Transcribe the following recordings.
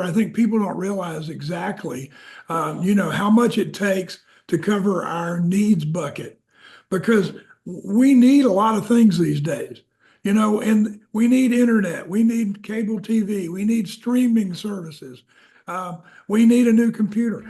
I think people don't realize exactly, how much it takes to cover our needs bucket, because we need a lot of things these days, and we need internet, we need cable TV, we need streaming services, we need a new computer.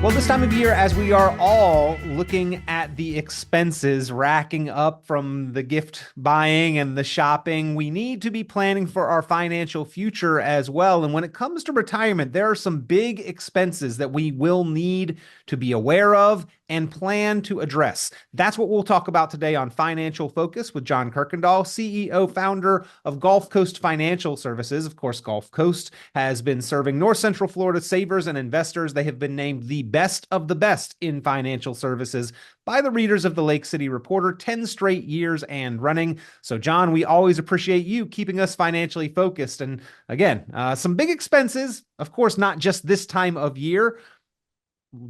Well, this time of year, as we are all looking at the expenses racking up from the gift buying and the shopping, we need to be planning for our financial future as well. And when it comes to retirement, there are some big expenses that we will need to be aware of and plan to address. That's what we'll talk about today on Financial Focus with John Kuykendall, CEO, founder of GulfCoast Financial Services. Of course, Gulf Coast has been serving North Central Florida savers and investors. They have been named the best of the best in financial services by the readers of the Lake City Reporter 10 straight years and running. So, John, we always appreciate you keeping us financially focused. And again, some big expenses, of course, not just this time of year,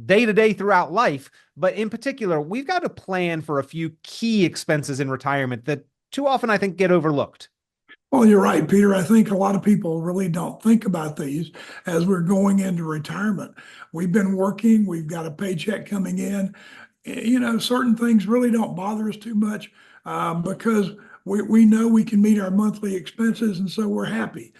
day to day throughout life, but in particular, we've got to plan for a few key expenses in retirement that too often I think get overlooked. Well, you're right, Peter. I think a lot of people really don't think about these as we're going into retirement. We've been working, we've got a paycheck coming in. Certain things really don't bother us too much because we know we can meet our monthly expenses, and so we're happy.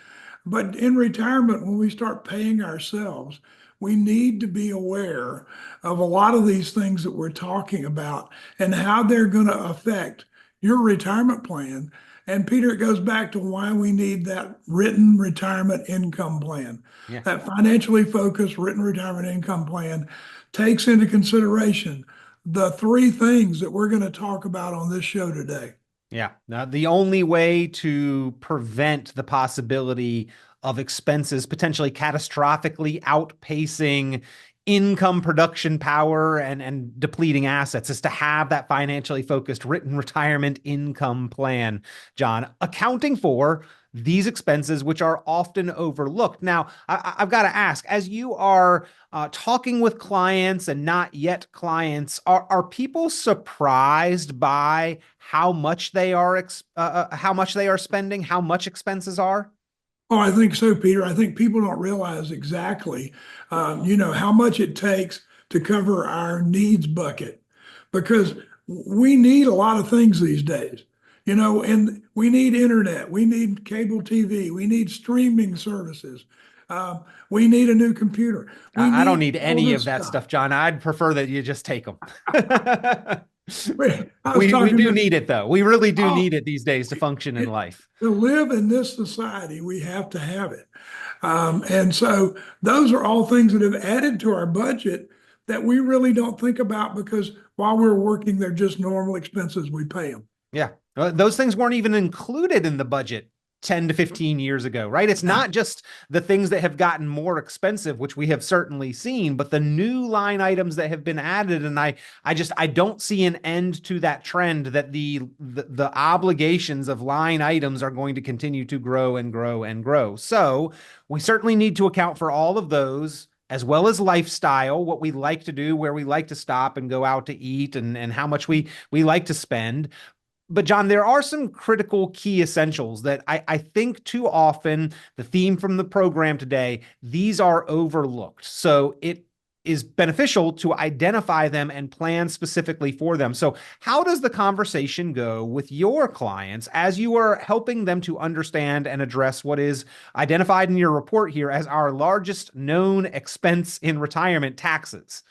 But in retirement, when we start paying ourselves, we need to be aware of a lot of these things that we're talking about and how they're going to affect your retirement plan. And Peter, it goes back to why we need that written retirement income plan. Yeah. That financially focused written retirement income plan takes into consideration the three things that we're going to talk about on this show today. Yeah. Now, the only way to prevent the possibility of expenses potentially catastrophically outpacing income production power and depleting assets is to have that financially focused written retirement income plan, John, accounting for these expenses, which are often overlooked. Now, I've got to ask, as you are talking with clients and not yet clients, are people surprised by how much they are spending, how much expenses are? Oh, I think so, Peter. I think people don't realize exactly, how much it takes to cover our needs bucket, because we need a lot of things these days, and we need internet, we need cable TV, we need streaming services, we need a new computer. I don't need any of that stuff, John. I'd prefer that you just take them. We do need it, though. We really do need it these days to function in life. To live in this society, we have to have it. And so those are all things that have added to our budget that we really don't think about, because while we're working, they're just normal expenses. We pay them. Yeah. Those things weren't even included in the budget 10 to 15 years ago, right? It's not just the things that have gotten more expensive, which we have certainly seen, but the new line items that have been added. And I don't see an end to that trend, that the obligations of line items are going to continue to grow and grow and grow. So we certainly need to account for all of those, as well as lifestyle, what we like to do, where we like to stop and go out to eat, and how much we like to spend. But John, there are some critical key essentials that I think too often, the theme from the program today, these are overlooked. So it is beneficial to identify them and plan specifically for them. So how does the conversation go with your clients as you are helping them to understand and address what is identified in your report here as our largest known expense in retirement: taxes?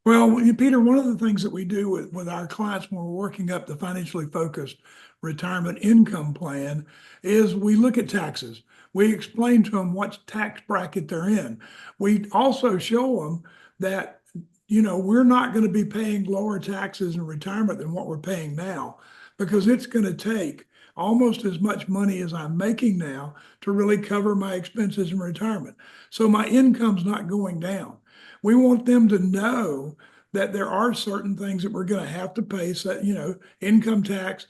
Well, Peter, one of the things that we do with our clients when we're working up the financially focused retirement income plan is we look at taxes. We explain to them what tax bracket they're in. We also show them that, we're not going to be paying lower taxes in retirement than what we're paying now, because it's going to take almost as much money as I'm making now to really cover my expenses in retirement. So my income's not going down. We want them to know that there are certain things that we're going to have to pay, so, income tax,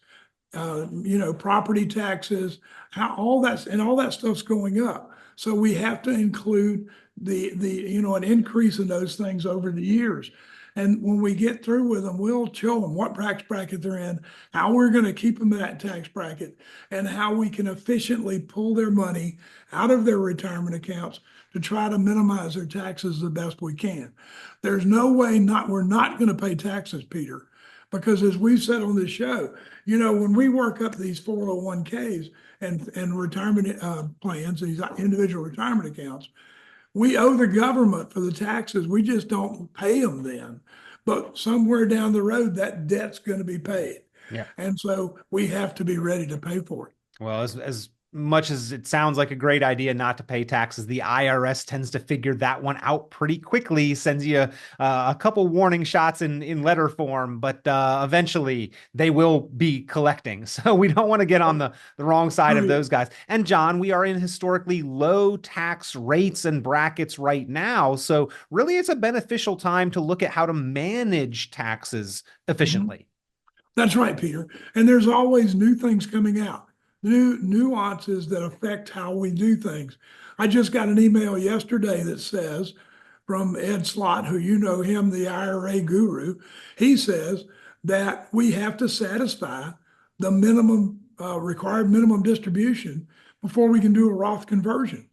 property taxes, all that stuff's going up. So we have to include an increase in those things over the years. And when we get through with them, we'll show them what tax bracket they're in, how we're going to keep them in that tax bracket, and how we can efficiently pull their money out of their retirement accounts to try to minimize their taxes the best we can. There's no way we're not going to pay taxes, Peter, because as we've said on this show, when we work up these 401ks and retirement plans, these individual retirement accounts, we owe the government for the taxes. We just don't pay them then. But somewhere down the road, that debt's going to be paid. Yeah. And so we have to be ready to pay for it. Well, as much as it sounds like a great idea not to pay taxes, the IRS tends to figure that one out pretty quickly, sends you a couple warning shots in letter form, but eventually they will be collecting. So we don't want to get on the wrong side of those guys. And John, we are in historically low tax rates and brackets right now. So really it's a beneficial time to look at how to manage taxes efficiently. That's right, Peter. And there's always new things coming out, new nuances that affect how we do things. I just got an email yesterday that says from Ed Slott, who you know him, the IRA guru. He says that we have to satisfy the minimum required minimum distribution before we can do a Roth conversion.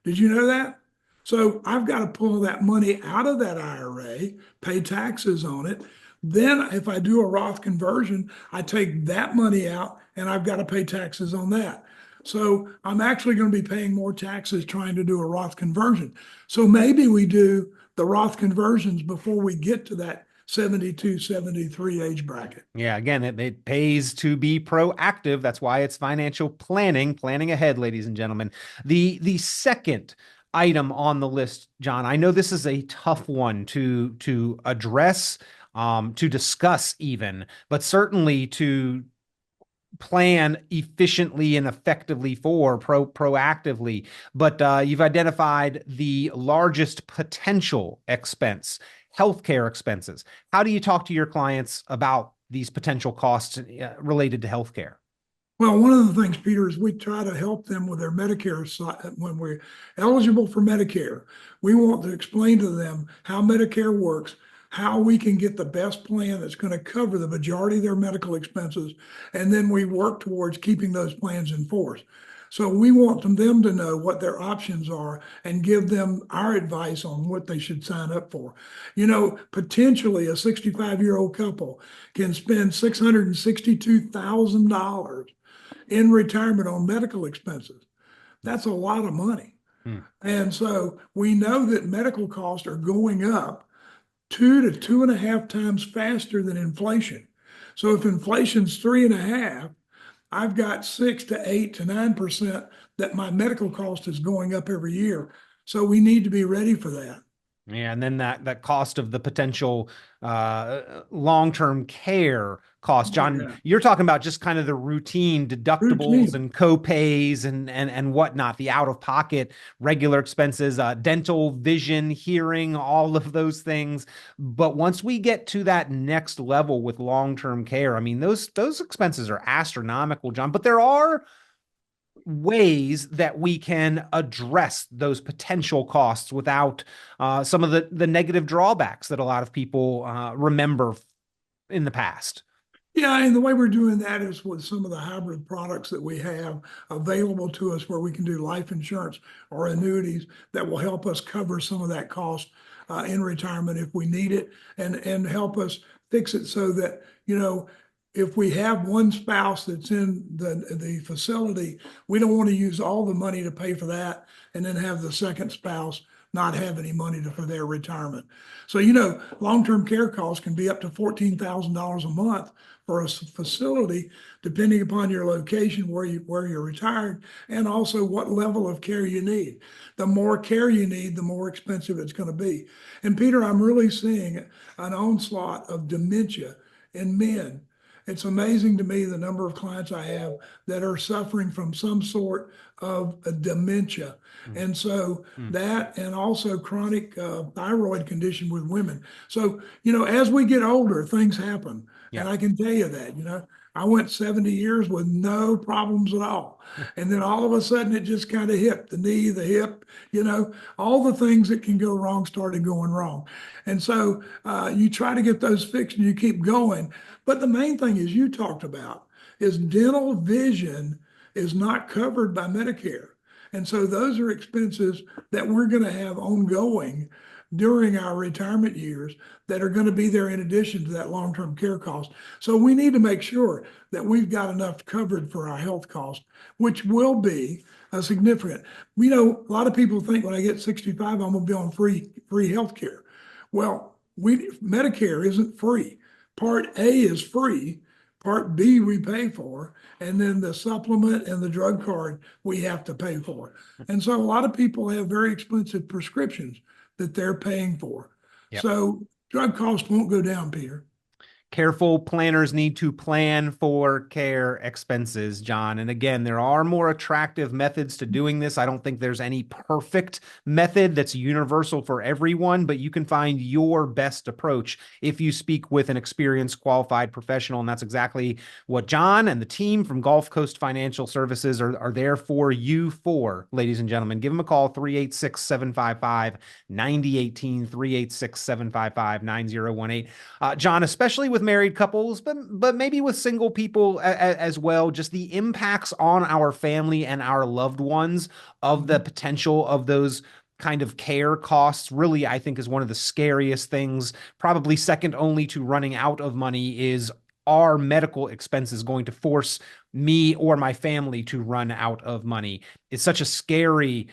Did you know that? So I've got to pull that money out of that IRA, pay taxes on it. Then if I do a Roth conversion, I take that money out and I've got to pay taxes on that. So I'm actually going to be paying more taxes trying to do a Roth conversion. So maybe we do the Roth conversions before we get to that 72, 73 age bracket. Yeah, again, it pays to be proactive. That's why it's financial planning ahead, ladies and gentlemen. The second item on the list, John, I know this is a tough one to address, to discuss even, but certainly to plan efficiently and effectively for proactively. But you've identified the largest potential expense, healthcare expenses. How do you talk to your clients about these potential costs related to healthcare? Well, one of the things, Peter, is we try to help them with their Medicare when we're eligible for Medicare. We want to explain to them how Medicare works, how we can get the best plan that's going to cover the majority of their medical expenses, and then we work towards keeping those plans in force. So we want them to know what their options are and give them our advice on what they should sign up for. Potentially a 65-year-old couple can spend $662,000 in retirement on medical expenses. That's a lot of money. And so we know that medical costs are going up 2 to 2.5 times faster than inflation. So if inflation's 3.5, I've got 6 to 8 to 9% that my medical cost is going up every year. So we need to be ready for that. Yeah, and then that cost of the potential long-term care cost. John, you're talking about just kind of the routine deductibles and co-pays and whatnot, the out-of-pocket regular expenses, dental, vision, hearing, all of those things. But once we get to that next level with long-term care, I mean, those expenses are astronomical, John. But there are ways that we can address those potential costs without some of the negative drawbacks that a lot of people remember in the past. Yeah, and the way we're doing that is with some of the hybrid products that we have available to us where we can do life insurance or annuities that will help us cover some of that cost in retirement if we need it and help us fix it so that, if we have one spouse that's in the facility, we don't want to use all the money to pay for that and then have the second spouse not have any money for their retirement. So, long-term care costs can be up to $14,000 a month for a facility, depending upon your location, where you're retired, and also what level of care you need. The more care you need, the more expensive it's going to be. And Peter, I'm really seeing an onslaught of dementia in men. It's amazing to me the number of clients I have that are suffering from some sort of a dementia. And so that, and also chronic thyroid condition with women. So, as we get older, things happen. And I can tell you that, I went 70 years with no problems at all. And then all of a sudden it just kind of hit the knee, the hip, all the things that can go wrong started going wrong. And so you try to get those fixed and you keep going. But the main thing is you talked about is dental vision is not covered by Medicare. And so those are expenses that we're going to have ongoing during our retirement years that are going to be there in addition to that long-term care cost. So we need to make sure that we've got enough covered for our health cost, which will be a significant. A lot of people think when I get 65, I'm going to be on free health care. Well, Medicare isn't free. Part A is free. Part B we pay for, and then the supplement and the drug card we have to pay for. And so a lot of people have very expensive prescriptions that they're paying for. Yep. So drug costs won't go down, Peter. Careful planners need to plan for care expenses, John. And again, there are more attractive methods to doing this. I don't think there's any perfect method that's universal for everyone, but you can find your best approach if you speak with an experienced, qualified professional. And that's exactly what John and the team from GulfCoast Financial Services are there for you for, ladies and gentlemen. Give them a call, 386-755-9018, 386-755-9018. John, especially with married couples, but maybe with single people as well, just the impacts on our family and our loved ones of the potential of those kind of care costs really, I think, is one of the scariest things, probably second only to running out of money. Is our medical expenses going to force me or my family to run out of money? It's such a scary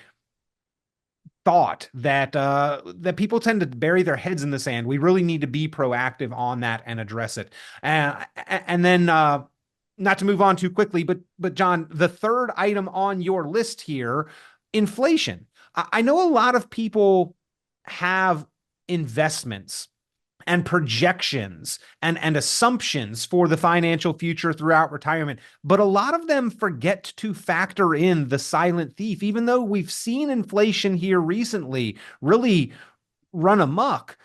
thought that that people tend to bury their heads in the sand. We really need to be proactive on that and address it. And then not to move on too quickly, but John, the third item on your list here, inflation. I know a lot of people have investments and projections and assumptions for the financial future throughout retirement. But a lot of them forget to factor in the silent thief, even though we've seen inflation here recently really run amok.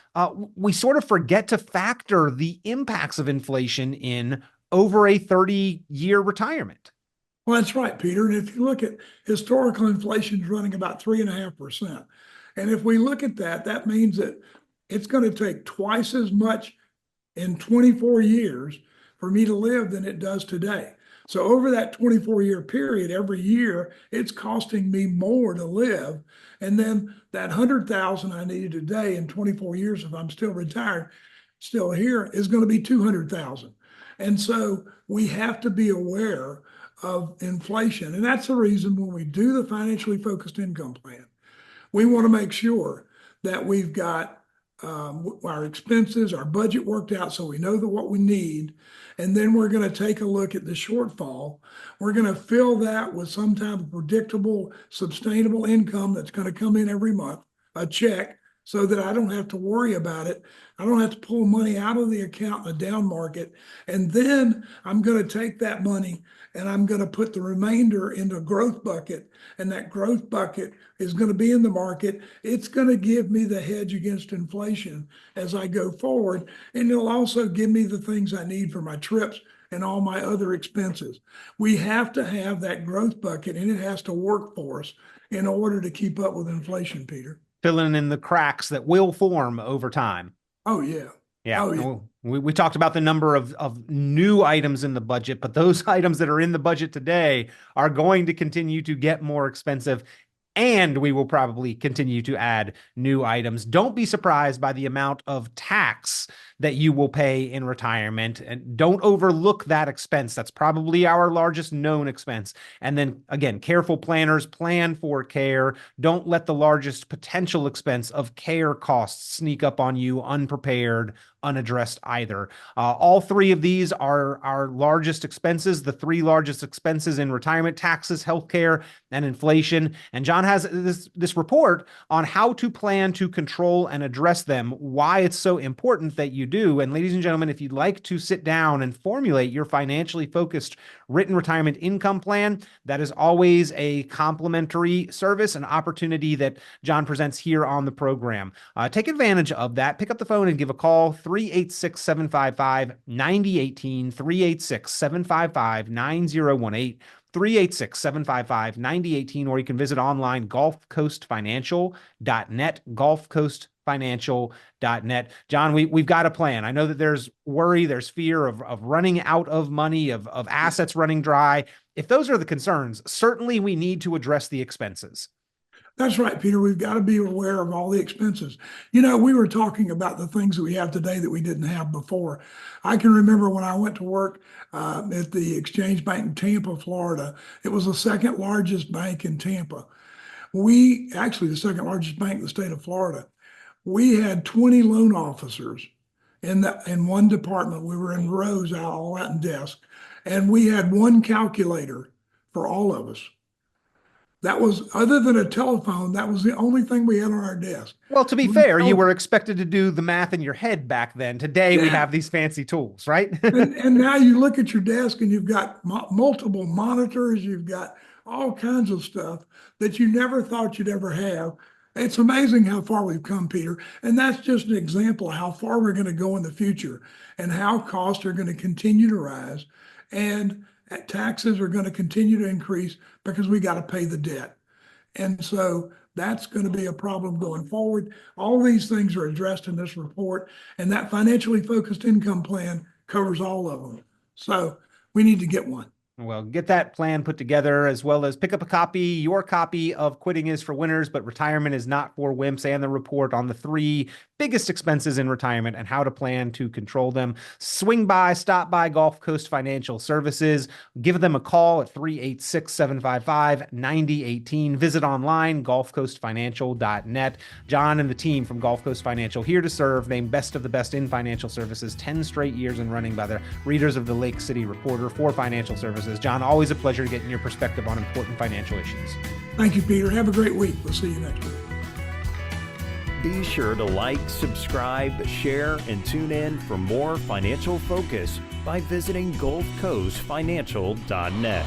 We sort of forget to factor the impacts of inflation in over a 30-year retirement. Well, that's right, Peter. And if you look at historical inflation is running about 3.5%. And if we look at that, that means that it's going to take twice as much in 24 years for me to live than it does today. So over that 24-year period, every year, it's costing me more to live. And then that 100,000 I needed today in 24 years, if I'm still retired, still here, is going to be 200,000. And so we have to be aware of inflation. And that's the reason when we do the financially focused income plan, we want to make sure that we've got our expenses, our budget worked out so we know what we need. And then we're going to take a look at the shortfall. We're going to fill that with some type of predictable, sustainable income that's going to come in every month, a check, so that I don't have to worry about it. I don't have to pull money out of the account in a down market. And then I'm going to take that money and I'm going to put the remainder into a growth bucket. And that growth bucket is going to be in the market. It's going to give me the hedge against inflation as I go forward. And it'll also give me the things I need for my trips and all my other expenses. We have to have that growth bucket and it has to work for us in order to keep up with inflation, Peter. Filling in the cracks that will form over time. Oh, yeah. Yeah. Oh, yeah. We talked about the number of new items in the budget, but those items that are in the budget today are going to continue to get more expensive. And we will probably continue to add new items. Don't be surprised by the amount of tax that you will pay in retirement. And don't overlook that expense. That's probably our largest known expense. And then again, careful planners plan for care. Don't let the largest potential expense of care costs sneak up on you unprepared, unaddressed either. All three of these are our largest expenses, the three largest expenses in retirement: taxes, healthcare, and inflation. And John, John has this report on how to plan to control and address them, why it's so important that you do. And ladies and gentlemen, if you'd like to sit down and formulate your financially focused written retirement income plan, that is always a complimentary service, an opportunity that John presents here on the program. Take advantage of that. Pick up the phone and give a call, 386-755-9018, 386-755-9018. 386-755-9018, or you can visit online, GulfCoastFinancial.net, GulfCoastFinancial.net. John, we've got a plan. I know that there's worry, there's fear of running out of money, of assets running dry. If those are the concerns, certainly we need to address the expenses. That's right, Peter. We've got to be aware of all the expenses. You know, we were talking about the things that we have today that we didn't have before. I can remember when I went to work at the Exchange Bank in Tampa, Florida. It was the second largest bank in Tampa. The second largest bank in the state of Florida. We had 20 loan officers in one department. We were in rows all out in desks, and we had one calculator for all of us. That was, other than a telephone, that was the only thing we had on our desk. Well, to be fair, you were expected to do the math in your head back then. Today, we have these fancy tools, right? and now you look at your desk and you've got multiple monitors, you've got all kinds of stuff that you never thought you'd ever have. It's amazing how far we've come, Peter. And that's just an example of how far we're going to go in the future and how costs are going to continue to rise. And taxes are going to continue to increase because we got to pay the debt. And so that's going to be a problem going forward. All these things are addressed in this report, and that financially focused income plan covers all of them. So we need to get one. Well, get that plan put together, as well as pick up a copy, your copy of Quitting is for Winners, but Retirement is Not for Wimps, and the report on the 3 biggest expenses in retirement and how to plan to control them. Stop by Gulf Coast Financial Services. Give them a call at 386-755-9018. Visit online, GulfCoastFinancial.net. John and the team from Gulf Coast Financial, here to serve, named Best of the Best in Financial Services 10 straight years in running by the readers of the Lake City Reporter for Financial Services. John, always a pleasure getting your perspective on important financial issues. Thank you, Peter. Have a great week. We'll see you next week. Be sure to like, subscribe, share, and tune in for more financial focus by visiting GulfCoastFinancial.net.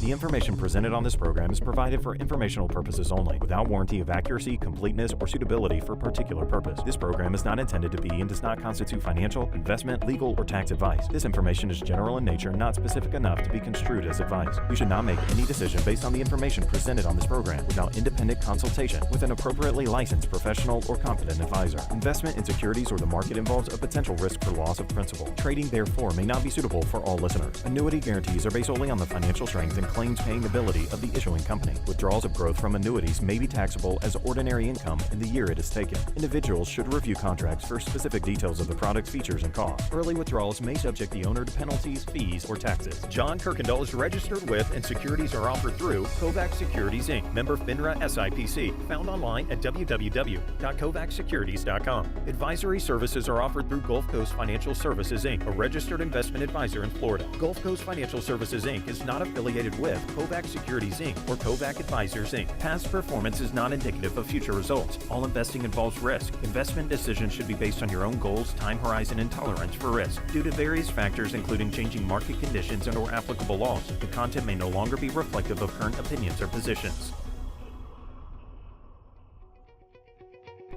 The information presented on this program is provided for informational purposes only, without warranty of accuracy, completeness, or suitability for a particular purpose. This program is not intended to be and does not constitute financial, investment, legal, or tax advice. This information is general in nature and not specific enough to be construed as advice. You should not make any decision based on the information presented on this program without independent consultation with an appropriately licensed professional or competent advisor. Investment in securities or the market involves a potential risk for loss of principal. Trading, therefore, may not be suitable for all listeners. Annuity guarantees are based solely on the financial strength and claims-paying ability of the issuing company. Withdrawals of growth from annuities may be taxable as ordinary income in the year it is taken. Individuals should review contracts for specific details of the product's features and costs. Early withdrawals may subject the owner to penalties, fees, or taxes. John Kuykendall is registered with and securities are offered through Kovac Securities, Inc., member FINRA SIPC, found online at www.kovacsecurities.com. Advisory services are offered through Gulf Coast Financial Services, Inc., a registered investment advisor in Florida. Gulf Coast Financial Services, Inc. is not affiliated with Kovac Securities, Inc. or Kovac Advisors, Inc. Past performance is not indicative of future results. All investing involves risk. Investment decisions should be based on your own goals, time horizon, and tolerance for risk. Due to various factors, including changing market conditions and/or applicable laws, the content may no longer be reflective of current opinions or positions.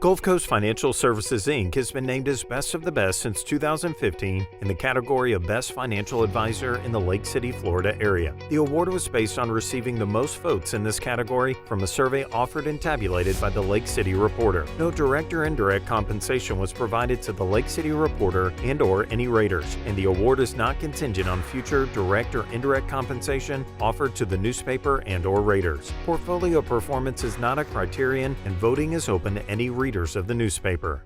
Gulf Coast Financial Services, Inc. has been named as Best of the Best since 2015 in the category of Best Financial Advisor in the Lake City, Florida area. The award was based on receiving the most votes in this category from a survey offered and tabulated by the Lake City Reporter. No direct or indirect compensation was provided to the Lake City Reporter and/or any raters, and the award is not contingent on future direct or indirect compensation offered to the newspaper and/or raters. Portfolio performance is not a criterion, and voting is open to any readers of the newspaper.